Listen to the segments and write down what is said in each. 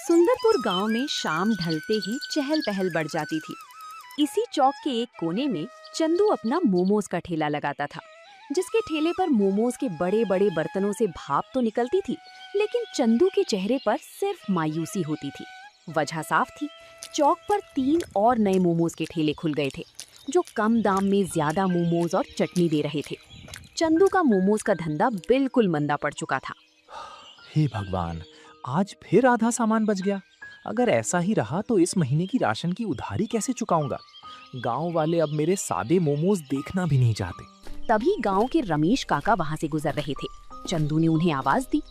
सुंदरपुर गांव में शाम ढलते ही चहल पहल बढ़ जाती थी। इसी चौक के एक कोने में चंदू अपना मोमोज का ठेला लगाता था, जिसके ठेले पर मोमोज के बड़े बड़े बर्तनों से भाप तो निकलती थी, लेकिन चंदू के चेहरे पर सिर्फ मायूसी होती थी। वजह साफ थी, चौक पर 3 और नए मोमोज के ठेले खुल गए थे, जो कम दाम में ज्यादा मोमोज और चटनी दे रहे थे। चंदू का मोमोज का धंधा बिल्कुल मंदा पड़ चुका था। हे भगवान, आज फिर आधा सामान बच गया। अगर ऐसा ही रहा तो इस महीने की राशन की उधारी कैसे चुकाऊंगा? गांव वाले अब मेरे सादे मोमोज देखना भी नहीं चाहते। तभी गांव के रमेश काका वहां से गुजर रहे थे। चंदू ने उन्हें आवाज दी।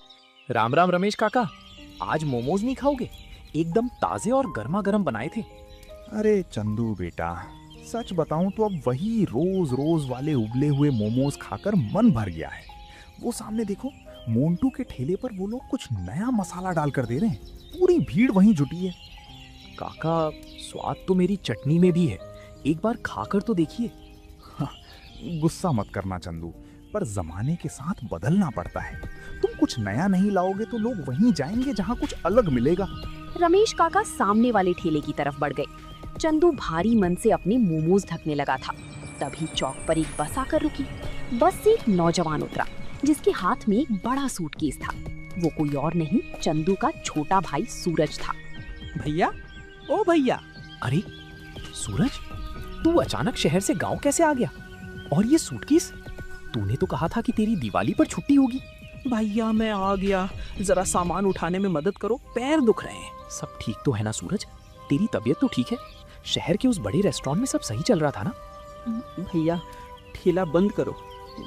राम राम रमेश काका, आज मोमोज नहीं खाओगे? एकदम ताजे और गर्मा गर्म बनाए थे। अरे चंदू बेटा, सच बताऊं तो अब वही रोज रोज वाले उबले हुए मोमोज खाकर मन भर गया है। वो सामने देखो, मोंटू के ठेले पर वो लोग कुछ नया मसाला डालकर दे रहे हैं। पूरी भीड़ वहीं जुटी है। काका, स्वाद तो मेरी चटनी में भी है, एक बार खाकर तो देखिए। गुस्सा मत करना चंदू, पर जमाने के साथ बदलना पड़ता है। तुम कुछ नया नहीं लाओगे तो लोग वहीं जाएंगे जहाँ कुछ अलग मिलेगा। रमेश काका सामने वाले ठेले की तरफ बढ़ गए। चंदू भारी मन से अपने मोमोज ढकने लगा था। तभी चौक पर एक बस आकर रुकी। बस से एक नौजवान उतरा, जिसके हाथ में एक बड़ा सूटकेस था। वो कोई और नहीं, चंदू का छोटा भाई सूरज था। भैया, ओ भैया। अरे सूरज, तू अचानक शहर से गांव कैसे आ गया? और ये सूटकेस? तूने तो कहा था कि तेरी दिवाली पर छुट्टी होगी। भैया मैं आ गया, जरा सामान उठाने में मदद करो, पैर दुख रहे हैं। सब ठीक तो है ना सूरज? तेरी तबीयत तो ठीक है? शहर के उस बड़े रेस्टोरेंट में सब सही चल रहा था ना? भैया ठेला बंद करो,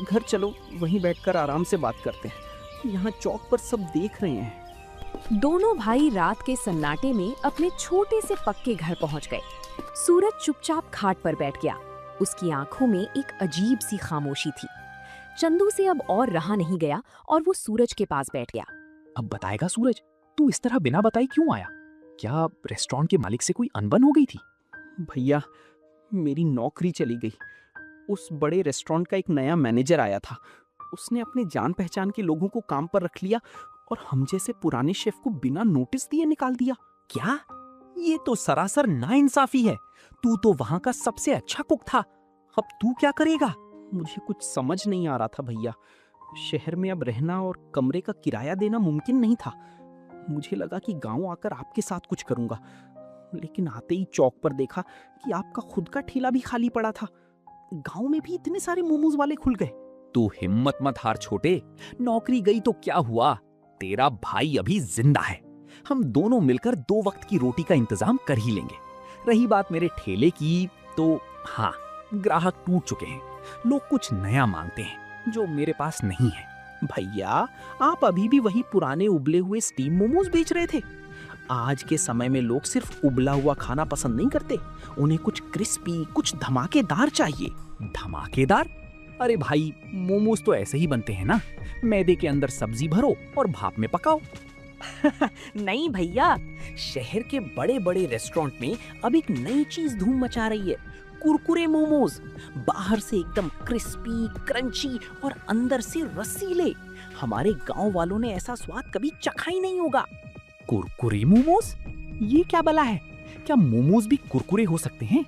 घर चलो, वहीं बैठकर आराम से बात करते हैं। यहाँ चौक पर सब देख रहे हैं। दोनों भाई रात के सन्नाटे में अपने छोटे से पक्के घर पहुंच गए। सूरज चुपचाप खाट पर बैठ गया। उसकी आंखों में एक अजीब सी खामोशी थी। चंदू से अब और रहा नहीं गया और वो सूरज के पास बैठ गया। अब बताएगा सूरज, तू इस तरह बिना बताए क्यों आया? क्या रेस्टोरेंट के मालिक से कोई अनबन हो गई थी? भैया, मेरी नौकरी चली गई। उस बड़े रेस्टोरेंट का एक नया मैनेजर आया था। उसने अपने जान पहचान के लोगों को काम पर रख लिया और हम जैसे पुराने शेफ को बिना नोटिस दिए निकाल दिया। क्या? ये तो सरासर नाइंसाफी है। तू तो वहां का सबसे अच्छा कुक था, अब तू क्या करेगा? मुझे कुछ समझ नहीं आ रहा था भैया। शहर में अब रहना और कमरे का किराया देना मुमकिन नहीं था। मुझे लगा कि गांव आकर आपके साथ कुछ करूंगा, लेकिन आते ही चौक पर देखा कि आपका खुद का ठेला भी खाली पड़ा था। गांव में भी इतने सारे मोमोज वाले खुल गए। तू हिम्मत मत हार छोटे, नौकरी गई तो क्या हुआ? तेरा भाई अभी जिंदा है। हम दोनों मिलकर 2 वक्त की रोटी का इंतजाम कर ही लेंगे। रही बात मेरे ठेले की, तो हाँ, ग्राहक टूट चुके हैं। लोग कुछ नया मांगते हैं जो मेरे पास नहीं है। भैया, आप अभी भी वही पुराने उबले हुए स्टीम मोमोज बेच रहे थे। आज के समय में लोग सिर्फ उबला हुआ खाना पसंद नहीं करते, उन्हें कुछ क्रिस्पी, कुछ धमाकेदार चाहिए। धमाकेदार? अरे भाई, मोमोज तो ऐसे ही बनते हैं ना, मैदे के अंदर सब्जी भरो और भाप में पकाओ। नहीं भैया, शहर के बड़े बड़े रेस्टोरेंट में अब एक नई चीज धूम मचा रही है, कुरकुरे मोमोज। बाहर से एकदम क्रिस्पी, क्रंची और अंदर से रसीले। हमारे गांव वालों ने ऐसा स्वाद कभी चखा ही नहीं होगा। कुरकुरे मोमोज? ये क्या बला है? क्या मोमोज भी कुरकुरे हो सकते हैं?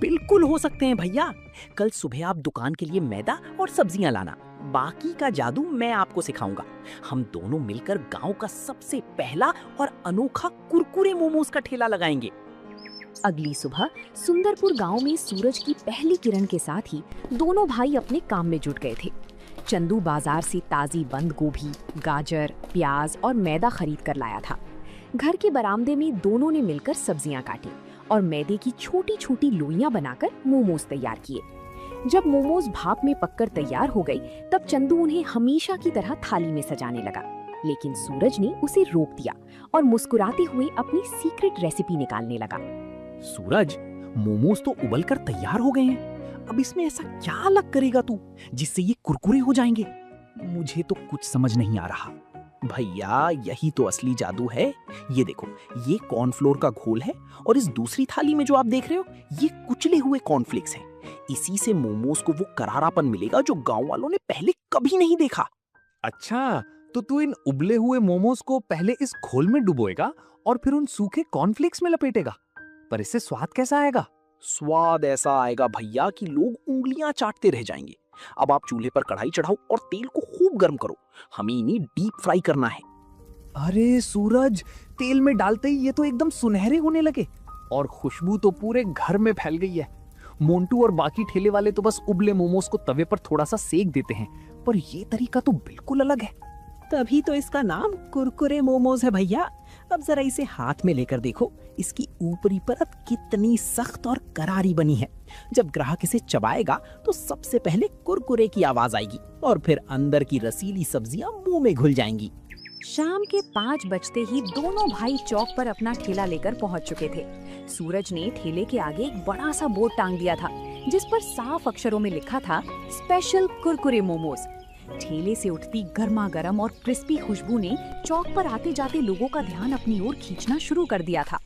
बिल्कुल हो सकते हैं भैया। कल सुबह आप दुकान के लिए मैदा और सब्जियां लाना, बाकी का जादू मैं आपको सिखाऊंगा। हम दोनों मिलकर गांव का सबसे पहला और अनोखा कुरकुरे मोमोज का ठेला लगाएंगे। अगली सुबह सुंदरपुर गांव में सूरज की पहली किरण के साथ ही दोनों भाई अपने काम में जुट गए थे। चंदू बाजार से ताजी बंद गोभी, गाजर, प्याज और मैदा खरीद कर लाया था। घर के बरामदे में दोनों ने मिलकर सब्जियां काटी और मैदे की छोटी छोटी लोइयां बनाकर मोमोज तैयार किए। जब मोमोज भाप में पककर तैयार हो गई, तब चंदू उन्हें हमेशा की तरह थाली में सजाने लगा, लेकिन सूरज ने उसे रोक दिया और मुस्कुराते हुए अपनी सीक्रेट रेसिपी निकालने लगा। सूरज, मोमोज तो उबलकर तैयार हो गए हैं, अब इसमें ऐसा क्या अलग करेगा तू जिससे ये कुरकुरे हो जाएंगे? मुझे तो कुछ समझ नहीं आ रहा। भैया, यही तो असली जादू है। ये देखो, ये कॉर्नफ्लोर का घोल है और इस दूसरी थाली में जो आप देख रहे हो, ये कुचले हुए कॉर्नफ्लेक्स हैं। इसी से मोमोज को वो करारापन मिलेगा जो गांव वालों ने पहले कभी नहीं देखा। अच्छा, तो तू इन उबले हुए मोमोज को पहले इस घोल में डुबोएगा और फिर उन सूखे कॉर्नफ्लेक्स में लपेटेगा। पर इससे स्वाद कैसा आएगा? स्वाद ऐसा आएगा भैया कि लोग उंगलियां चाटते रह जाएंगे। अब आप चूल्हे पर कढ़ाई चढ़ाओ और तेल को खूब गर्म करो। हमें इन्हें डीप फ्राई करना है। अरे सूरज, तेल में डालते ही ये तो एकदम सुनहरे होने लगे और खुशबू तो पूरे घर में फैल गई है। मोंटू और बाकी ठेले वाले तो बस उबले मोमोज को तवे पर थोड़ा सा सेक देते हैं, पर ये तरीका तो बिल्कुल अलग है। तभी तो इसका नाम कुरकुरे मोमोज है भैया। अब जरा इसे हाथ में लेकर देखो, इसकी ऊपरी परत कितनी सख्त और करारी बनी है। जब ग्राहक इसे चबाएगा तो सबसे पहले कुरकुरे की आवाज आएगी और फिर अंदर की रसीली सब्जियां मुंह में घुल जाएंगी। शाम के 5 बजते ही दोनों भाई चौक पर अपना ठेला लेकर पहुंच चुके थे। सूरज ने ठेले के आगे एक बड़ा सा बोर्ड टांग दिया था जिस पर साफ अक्षरों में लिखा था स्पेशल कुरकुरे मोमोज। ठेले से उठती गर्मा गर्म और क्रिस्पी खुशबू ने चौक पर आते जाते लोगों का ध्यान अपनी ओर खींचना शुरू कर दिया था।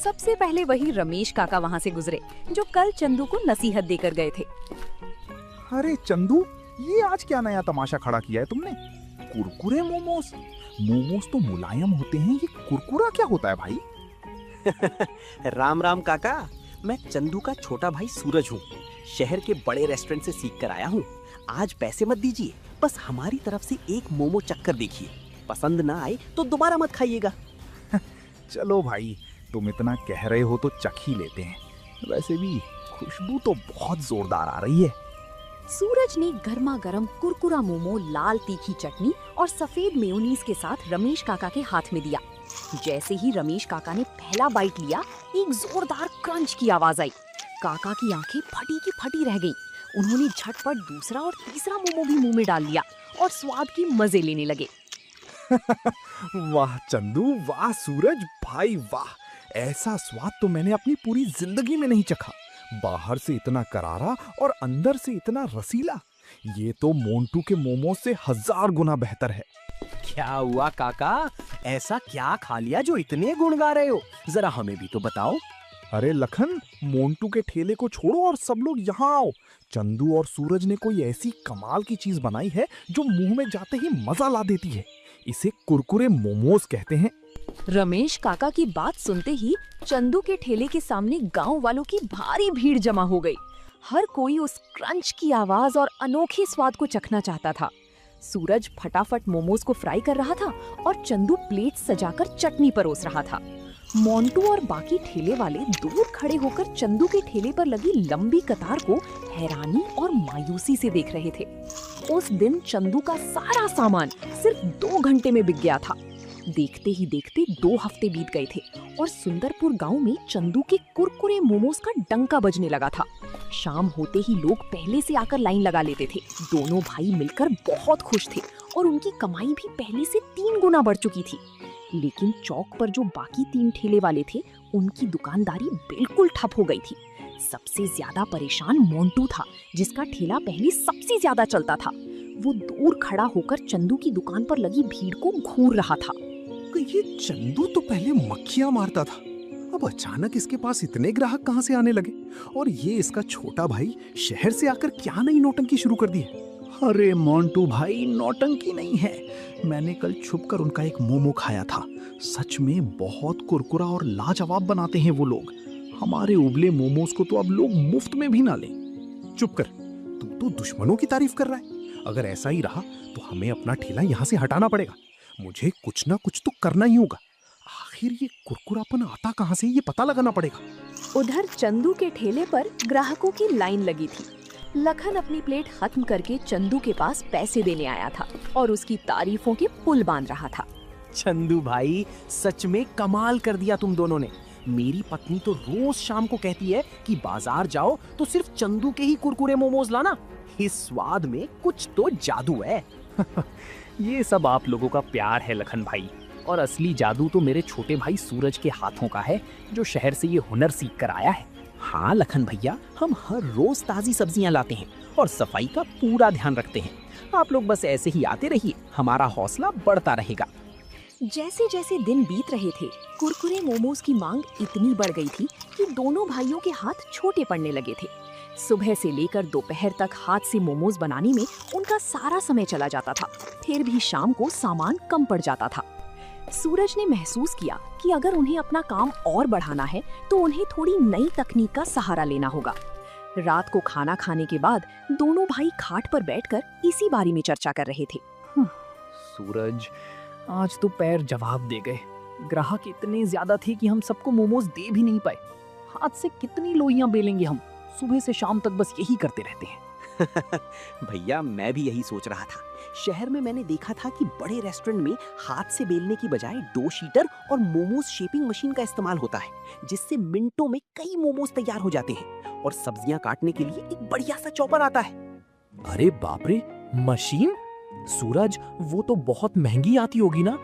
सबसे पहले वही रमेश काका वहाँ से गुजरे जो कल चंदू को नसीहत देकर गए थे। अरे चंदू, ये आज क्या नया तमाशा खड़ा किया है तुमने? कुरकुरे मोमोज? मोमोज तो मुलायम होते हैं, ये कुरकुरा क्या होता है भाई? राम राम काका, मैं चंदू का छोटा भाई सूरज हूँ। शहर के बड़े रेस्टोरेंट से सीख कर आया हूँ। आज पैसे मत दीजिए, बस हमारी तरफ से एक मोमो चक्कर देखिए। पसंद ना आए तो दोबारा मत खाइएगा। चलो भाई, तुम इतना कह रहे हो तो चख ही लेते हैं। वैसे भी खुशबू तो बहुत जोरदार आ रही है। सूरज ने गर्मा गर्म कुरकुरा मोमो लाल तीखी चटनी और सफेद मेयोनीज के साथ रमेश काका के हाथ में दिया। जैसे ही रमेश काका ने पहला बाइट लिया, एक जोरदार क्रंच की आवाज आई। काका की आंखें फटी की फटी रह गईं। उन्होंने झटपट दूसरा और तीसरा मोमो भी मुंह में डाल लिया और स्वाद की मजे लेने लगे। वाह चंदू, वाह सूरज भाई, वाह! ऐसा स्वाद तो मैंने अपनी पूरी जिंदगी में नहीं चखा। बाहर से इतना करारा और अंदर से इतना रसीला। ये तो मोंटू के मोमोज से 1000 गुना बेहतर है। क्या हुआ काका, ऐसा क्या खा लिया जो इतने गुण गा रहे हो? जरा हमें भी तो बताओ। अरे लखन, मोंटू के ठेले को छोड़ो और सब लोग यहाँ आओ। चंदू और सूरज ने कोई ऐसी कमाल की चीज बनाई है जो मुंह में जाते ही मजा ला देती है। इसे कुरकुरे मोमोज कहते हैं। रमेश काका की बात सुनते ही चंदू के ठेले के सामने गांव वालों की भारी भीड़ जमा हो गई। हर कोई उस क्रंच की आवाज और अनोखे स्वाद को चखना चाहता था। सूरज फटाफट मोमोज को फ्राई कर रहा था और चंदू प्लेट सजाकर चटनी परोस रहा था। मोंटू और बाकी ठेले वाले दूर खड़े होकर चंदू के ठेले पर लगी लंबी कतार को हैरानी और मायूसी से देख रहे थे। उस दिन चंदू का सारा सामान सिर्फ 2 घंटे में बिक गया था। देखते ही देखते 2 हफ्ते बीत गए थे और सुंदरपुर गांव में चंदू के कुरकुरे मोमोज का डंका बजने लगा था। शाम होते ही लोग पहले से आकर लाइन लगा लेते थे। दोनों भाई मिलकर बहुत खुश थे और उनकी कमाई भी पहले से 3 गुना बढ़ चुकी थी। लेकिन चौक पर जो बाकी 3 ठेले वाले थे, उनकी दुकानदारी बिल्कुल ठप हो गई थी। सबसे ज्यादा परेशान मोंटू था, जिसका ठेला पहले सबसे ज्यादा चलता था। वो दूर खड़ा होकर चंदू की दुकान पर लगी भीड़ को घूर रहा था। ये चंदू तो पहले मक्खियां मारता था, अब अचानक इसके पास इतने ग्राहक कहां से आने लगे? और ये इसका छोटा भाई शहर से आकर क्या नई नौटंकी शुरू कर दी है? अरे मोंटू भाई, नौटंकी नहीं है। मैंने कल छुपकर उनका एक मोमो खाया था। सच में बहुत कुरकुरा और लाजवाब बनाते हैं वो लोग। हमारे उबले मोमोज को तो अब लोग मुफ्त में भी ना लें। चुप कर, तू तो दुश्मनों की तारीफ कर रहा है। अगर ऐसा ही रहा तो हमें अपना ठेला यहाँ से हटाना पड़ेगा। मुझे कुछ ना कुछ तो करना ही होगा। आखिर ये कुरकुरापन आता कहाँ से, ये पता लगाना पड़ेगा। उधर चंदू के ठेले पर ग्राहकों की लाइन लगी थी। लखन अपनी प्लेट खत्म करके चंदू के पास पैसे देने आया था और उसकी तारीफों के पुल बांध रहा था। चंदू भाई, सच में कमाल कर दिया तुम दोनों ने। मेरी पत्नी तो रोज शाम को कहती है कि बाजार जाओ तो सिर्फ चंदू के ही कुरकुरे मोमोज लाना। इस स्वाद में कुछ तो जादू है। ये सब आप लोगों का प्यार है लखन भाई, और असली जादू तो मेरे छोटे भाई सूरज के हाथों का है, जो शहर से ये हुनर सीख कर आया है। हाँ लखन भैया, हम हर रोज ताजी सब्जियां लाते हैं और सफाई का पूरा ध्यान रखते हैं। आप लोग बस ऐसे ही आते रहिए, हमारा हौसला बढ़ता रहेगा। जैसे जैसे दिन बीत रहे थे, कुरकुरे मोमोज की मांग इतनी बढ़ गई थी कि दोनों भाइयों के हाथ छोटे पड़ने लगे थे। सुबह से लेकर दोपहर तक हाथ से मोमोज बनाने में उनका सारा समय चला जाता था। फिर भी शाम को सामान कम पड़ जाता था। सूरज ने महसूस किया कि अगर उन्हें अपना काम और बढ़ाना है तो उन्हें थोड़ी नई तकनीक का सहारा लेना होगा। रात को खाना खाने के बाद दोनों भाई खाट पर बैठकर इसी बारे में चर्चा कर रहे थे। सूरज, आज तो पैर जवाब दे गए। ग्राहक इतने ज्यादा थे कि हम सबको मोमोज दे भी नहीं पाए। हाथ से कितनी लोइयां बेलेंगे हम? सुबह से शाम तक बस यही करते रहते हैं। भैया, मैं भी यही सोच रहा था। शहर में मैंने देखा था कि बड़े रेस्टोरेंट में हाथ से बेलने की बजाय डो शीटर और मोमोज शेपिंग मशीन का इस्तेमाल होता है, जिससे मिनटों में कई मोमोज तैयार हो जाते हैं। और सब्जियां काटने के लिए एक बढ़िया सा चॉपर आता है। अरे बाप रे, मशीन? सूरज, वो तो बहुत महंगी आती होगी ना?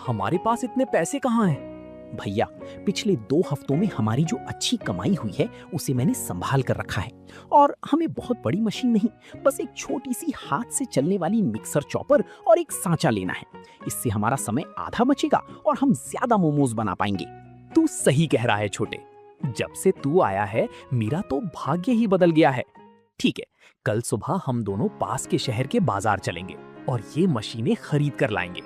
हमारे पास इतने पैसे कहाँ हैं? भैया, पिछले 2 हफ्तों में हमारी जो अच्छी कमाई हुई है उसे मैंने संभाल कर रखा है। और हमें बहुत बड़ी मशीन नहीं, बस एक छोटी सी हाथ से चलने वाली मिक्सर चॉपर और एक सांचा लेना है। इससे हमारा समय आधा बचेगा और हम ज्यादा मोमोज बना पाएंगे। तू सही कह रहा है छोटे। जब से तू आया है मेरा तो भाग्य ही बदल गया है। ठीक है, कल सुबह हम दोनों पास के शहर के बाजार चलेंगे और ये मशीनें खरीद कर लाएंगे।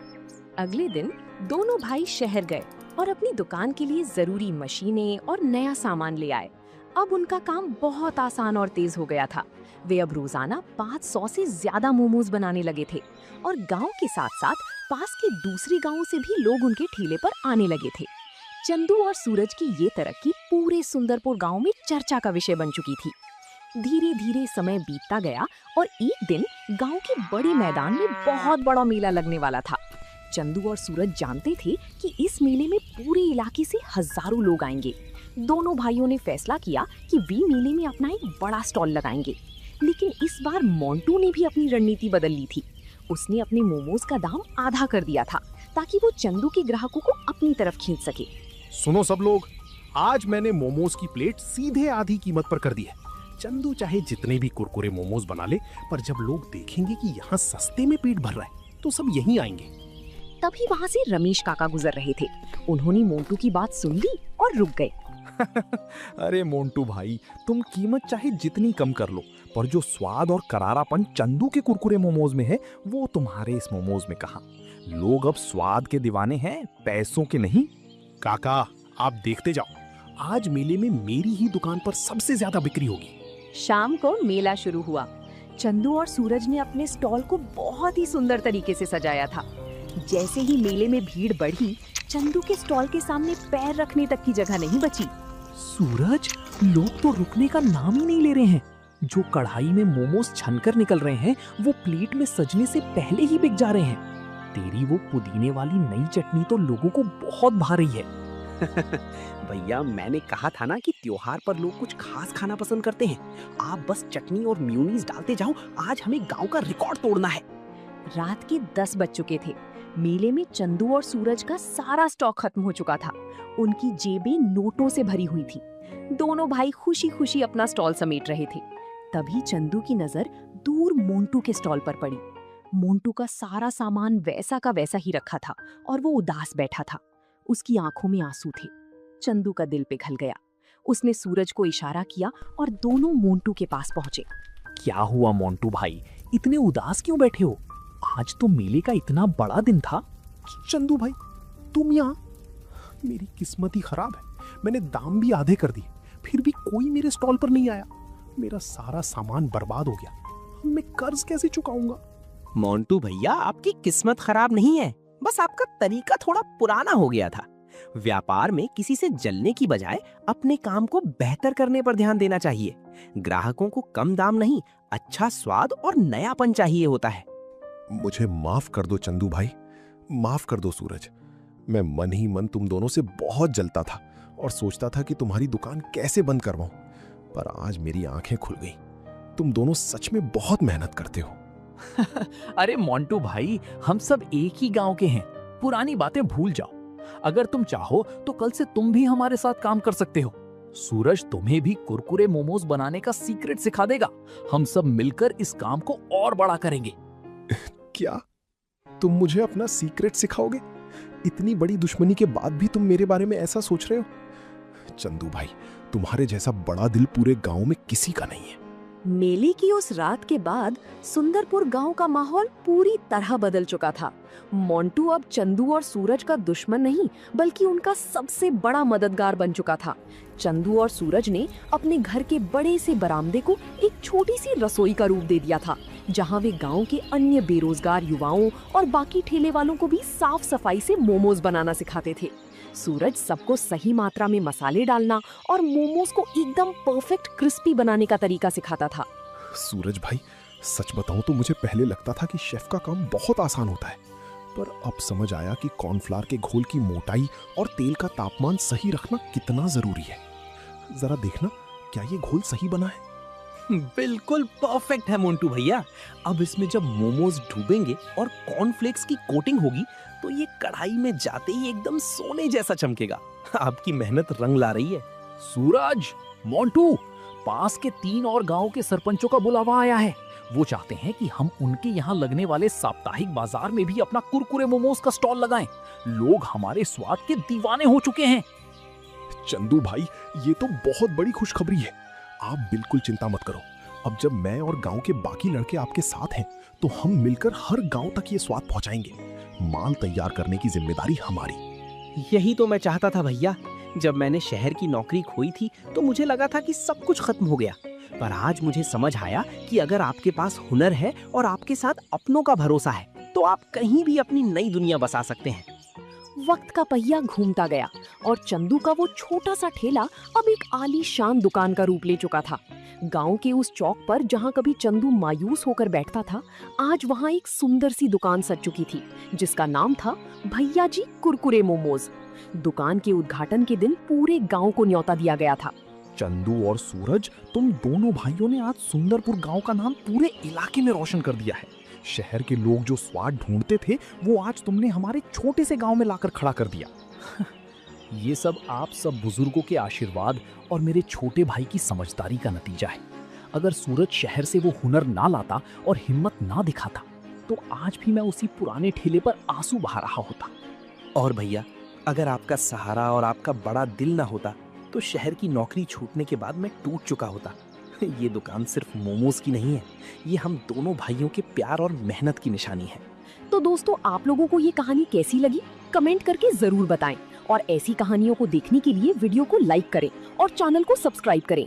अगले दिन दोनों भाई शहर गए और अपनी दुकान के लिए जरूरी मशीनें और नया सामान ले आए। अब उनका काम बहुत आसान और तेज हो गया था। वे अब रोजाना 500 से ज्यादा मोमोज बनाने लगे थे और गांव के साथ साथ पास के दूसरे गांवों से भी लोग उनके ठेले पर आने लगे थे। चंदू और सूरज की ये तरक्की पूरे सुंदरपुर गांव में चर्चा का विषय बन चुकी थी। धीरे धीरे समय बीतता गया और एक दिन गांव के बड़े मैदान में बहुत बड़ा मेला लगने वाला था। चंदू और सूरज जानते थे कि इस मेले में पूरे इलाके से हजारों लोग आएंगे। दोनों भाइयों ने फैसला किया कि वे मेले में अपना एक बड़ा स्टॉल लगाएंगे। लेकिन इस बार मोंटू ने भी अपनी रणनीति बदल ली थी। उसने अपने मोमोज का दाम आधा कर दिया था ताकि वो चंदू के ग्राहकों को अपनी तरफ खींच सके। सुनो सब लोग, आज मैंने मोमोज की प्लेट सीधे आधी कीमत पर कर दी है। चंदू चाहे जितने भी कुरकुरे मोमोज बना ले, पर जब लोग देखेंगे कि यहाँ सस्ते में पेट भर रहा है तो सब यहीं आएंगे। तभी वहाँ से रमेश काका गुजर रहे थे। उन्होंने मोंटू की बात सुन ली और रुक गए। अरे मोंटू भाई, तुम कीमत चाहे जितनी कम कर लो, पर जो स्वाद और करारापन चंदू के कुरकुरे मोमोज में है वो तुम्हारे इस मोमोज में कहाँ। लोग अब स्वाद के दीवाने हैं, पैसों के नहीं। काका, आप देखते जाओ, आज मेले में मेरी ही दुकान पर सबसे ज्यादा बिक्री होगी। शाम को मेला शुरू हुआ। चंदू और सूरज ने अपने स्टॉल को बहुत ही सुंदर तरीके से सजाया था। जैसे ही मेले में भीड़ बढ़ी, चंदू के स्टॉल के सामने पैर रखने तक की जगह नहीं बची। सूरज, लोग तो रुकने का नाम ही नहीं ले रहे हैं। जो कढ़ाई में मोमोज छनकर निकल रहे हैं वो प्लेट में सजने से पहले ही बिक जा रहे हैं। तेरी वो पुदीने वाली नई चटनी तो लोगों को बहुत भा रही है। भैया, मैंने कहा था ना कि त्योहार पर लोग कुछ खास खाना पसंद करते हैं। आप बस चटनी और मेयोनीज डालते जाओ। आज हमें गांव का रिकॉर्ड तोड़ना है। रात के 10 बज चुके थे। मेले में चंदू और सूरज का सारा स्टॉक खत्म हो चुका था। उनकी जेबें नोटों से भरी हुई थी। दोनों भाई खुशी खुशी अपना स्टॉल समेट रहे थे। तभी चंदू की नजर दूर मोंटू के स्टॉल पर पड़ी। मोंटू का सारा सामान वैसा का वैसा ही रखा था और वो उदास बैठा था। उसकी आंखों में आंसू थे। चंदू का दिल पिघल गया। उसने सूरज को इशारा किया और दोनों मोंटू के पास पहुंचे। क्या हुआ मोंटू भाई, इतने उदास क्यों बैठे हो? आज तो मेले का इतना बड़ा दिन था। चंदू भाई, तुम यहाँ? मेरी किस्मत ही खराब है। मैंने दाम भी आधे कर दिए, फिर भी कोई मेरे स्टॉल पर नहीं आया। मेरा सारा सामान बर्बाद हो गया। मैं कर्ज कैसे चुकाऊंगा? मोंटू भैया, आपकी किस्मत खराब नहीं है, बस आपका तरीका थोड़ा पुराना हो गया था। व्यापार में किसी से जलने की बजाय अपने काम को बेहतर करने पर ध्यान देना चाहिए। ग्राहकों को कम दाम नहीं, अच्छा स्वाद और नयापन चाहिए होता है। मुझे माफ कर दो चंदू भाई, माफ कर दो सूरज। मैं मन ही मन तुम दोनों से बहुत जलता था और सोचता था कि तुम्हारी दुकान कैसे बंद करवाऊं, पर आज मेरी आंखें खुल गई। तुम दोनों सच में बहुत मेहनत करते हो। अरे मोंटू भाई, हम सब एक ही गांव के हैं। पुरानी बातें भूल जाओ। अगर तुम चाहो तो कल से तुम भी हमारे साथ काम कर सकते हो। सूरज तुम्हें भी कुरकुरे मोमोज बनाने का सीक्रेट सिखा देगा। हम सब मिलकर इस काम को और बड़ा करेंगे। क्या तुम मुझे अपना सीक्रेट सिखाओगे? इतनी बड़ी दुश्मनी के बाद भी तुम मेरे बारे में ऐसा सोच रहे हो? चंदू भाई, तुम्हारे जैसा बड़ा दिल पूरे गांव में किसी का नहीं है। मेले की उस रात के बाद सुंदरपुर गांव का माहौल पूरी तरह बदल चुका था। मोंटू अब चंदू और सूरज का दुश्मन नहीं, बल्कि उनका सबसे बड़ा मददगार बन चुका था। चंदू और सूरज ने अपने घर के बड़े से बरामदे को एक छोटी सी रसोई का रूप दे दिया था, जहां वे गांव के अन्य बेरोजगार युवाओं और बाकी ठेले वालों को भी साफ सफाई से मोमोज बनाना सिखाते थे। सूरज सबको सही मात्रा में मसाले डालना और मोमोज को एकदम परफेक्ट क्रिस्पी बनाने का तरीका सिखाता था। सूरज भाई, सच बताऊं तो मुझे पहले लगता था कि शेफ का काम बहुत आसान होता है, पर अब समझ आया कि कॉर्नफ्लावर के घोल की मोटाई और तेल का तापमान सही रखना कितना जरूरी है। जरा देखना, क्या ये घोल सही बना है? बिल्कुल परफेक्ट है मोंटू भैया। अब इसमें जब मोमोज डूबेंगे और कॉर्नफ्लेक्स की कोटिंग होगी तो ये कढ़ाई में जाते ही एकदम सोने जैसा चमकेगा। आपकी मेहनत रंग ला रही है। सूरज, मोंटू, पास के 3 और गांव के सरपंचों का बुलावा आया है। वो चाहते हैं कि हम उनके यहाँ लगने वाले साप्ताहिक बाजार में भी अपना कुरकुरे मोमोज का स्टॉल लगाएं। लोग हमारे स्वाद के दीवाने हो चुके हैं। चंदू भाई, ये तो बहुत बड़ी खुशखबरी है। आप बिल्कुल चिंता मत करो। अब जब मैं और गांव के बाकी लड़के आपके साथ हैं, तो हम मिलकर हर गांव तक ये स्वाद पहुंचाएंगे। माल तैयार करने की जिम्मेदारी हमारी। यही तो मैं चाहता था भैया। जब मैंने शहर की नौकरी खोई थी तो मुझे लगा था कि सब कुछ खत्म हो गया, पर आज मुझे समझ आया कि अगर आपके पास हुनर है और आपके साथ अपनों का भरोसा है तो आप कहीं भी अपनी नई दुनिया बसा सकते हैं। वक्त का पहिया घूमता गया और चंदू का वो छोटा सा ठेला अब एक आलीशान दुकान का रूप ले चुका था। गांव के उस चौक पर जहां कभी चंदू मायूस होकर बैठता था, आज वहां एक सुंदर सी दुकान सज चुकी थी, जिसका नाम था भैया जी कुरकुरे मोमोज। दुकान के उद्घाटन के दिन पूरे गांव को न्योता दिया गया था। चंदू और सूरज, तुम दोनों भाइयों ने आज सुंदरपुर गांव का नाम पूरे इलाके में रोशन कर दिया है। शहर के लोग जो स्वाद ढूंढते थे, वो आज तुमने हमारे छोटे से गांव में लाकर खड़ा कर दिया। ये सब आप सब बुजुर्गों के आशीर्वाद और मेरे छोटे भाई की समझदारी का नतीजा है। अगर सूरज शहर से वो हुनर ना लाता और हिम्मत ना दिखाता, तो आज भी मैं उसी पुराने ठेले पर आंसू बहा रहा होता। और भैया, अगर आपका सहारा और आपका बड़ा दिल ना होता तो शहर की नौकरी छूटने के बाद मैं टूट चुका होता। ये दुकान सिर्फ मोमोज की नहीं है, ये हम दोनों भाइयों के प्यार और मेहनत की निशानी है। तो दोस्तों, आप लोगों को ये कहानी कैसी लगी? कमेंट करके जरूर बताएं और ऐसी कहानियों को देखने के लिए वीडियो को लाइक करें और चैनल को सब्सक्राइब करें।